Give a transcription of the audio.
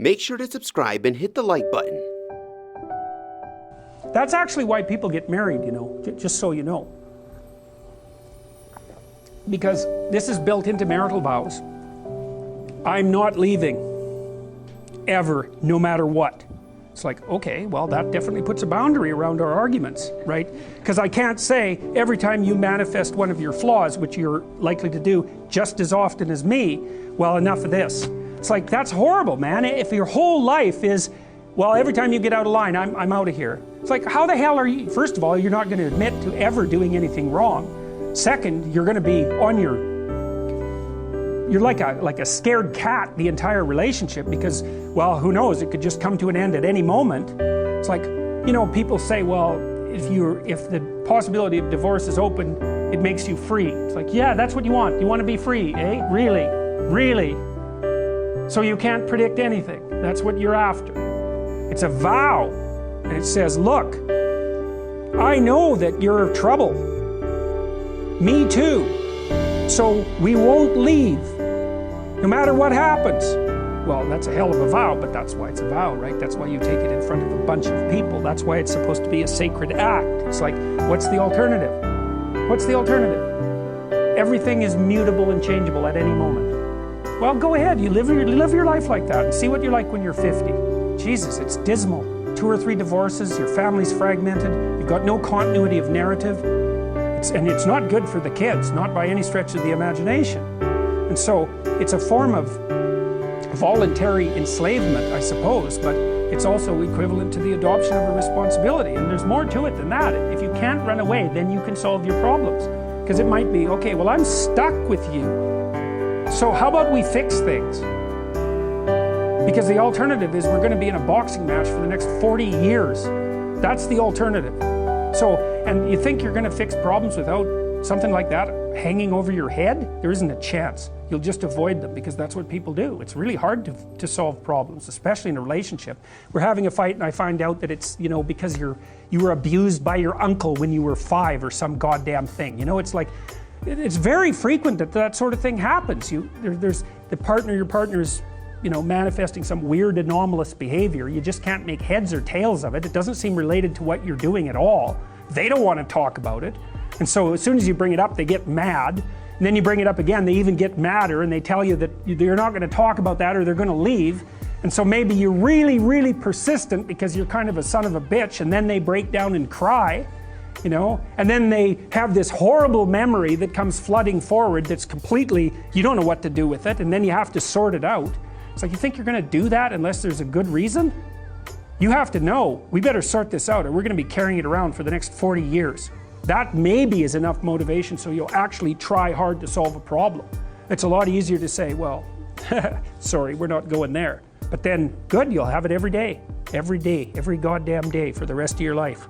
Make sure to subscribe and hit the like button. That's actually why people get married, you know, just so you know. Because this is built into marital vows. I'm not leaving, ever, no matter what. It's like, okay, well, that definitely puts a boundary around our arguments, right? Because I can't say every time you manifest one of your flaws, which you're likely to do just as often as me, well, enough of this. It's like, that's horrible, man. If your whole life is, well, every time you get out of line, I'm out of here. It's like, how the hell are you? First of all, you're not going to admit to ever doing anything wrong. Second, you're going to be on you're like a scared cat the entire relationship, because, well, who knows, it could just come to an end at any moment. It's like, you know, people say, well, if the possibility of divorce is open, it makes you free. It's like, yeah, that's what you want. You want to be free, eh? Really? Really? So you can't predict anything. That's what you're after. It's a vow. And it says, look, I know that you're trouble. Me too. So we won't leave, no matter what happens. Well, that's a hell of a vow, but that's why it's a vow, right? That's why you take it in front of a bunch of people. That's why it's supposed to be a sacred act. It's like, what's the alternative? What's the alternative? Everything is mutable and changeable at any moment. Well, go ahead, you live your life like that and see what you're like when you're 50. Jesus, it's dismal. 2 or 3 divorces, your family's fragmented, you've got no continuity of narrative. And it's not good for the kids, not by any stretch of the imagination. And so it's a form of voluntary enslavement, I suppose, but it's also equivalent to the adoption of a responsibility. And there's more to it than that. If you can't run away, then you can solve your problems. Because it might be, okay, well, I'm stuck with you. So how about we fix things? Because the alternative is we're going to be in a boxing match for the next 40 years. That's the alternative. So, and you think you're going to fix problems without something like that hanging over your head? There isn't a chance. You'll just avoid them, because that's what people do. It's really hard to solve problems, especially in a relationship. We're having a fight and I find out that it's, you know, because you were abused by your uncle when you were 5 or some goddamn thing. You know, it's like, it's very frequent that that sort of thing happens. There's your partner's, you know, manifesting some weird anomalous behavior. You just can't make heads or tails of it. It doesn't seem related to what you're doing at all. They don't want to talk about it. And so as soon as you bring it up, they get mad. And then you bring it up again, they even get madder, and they tell you that you're not going to talk about that or they're going to leave. And so maybe you're really, really persistent because you're kind of a son of a bitch, and then they break down and cry, you know, and then they have this horrible memory that comes flooding forward that's completely, you don't know what to do with it, and then you have to sort it out. It's like, you think you're going to do that unless there's a good reason? You have to know, we better sort this out or we're going to be carrying it around for the next 40 years. That maybe is enough motivation so you'll actually try hard to solve a problem. It's a lot easier to say, well, sorry, we're not going there. But then, good, you'll have it every day, every goddamn day for the rest of your life.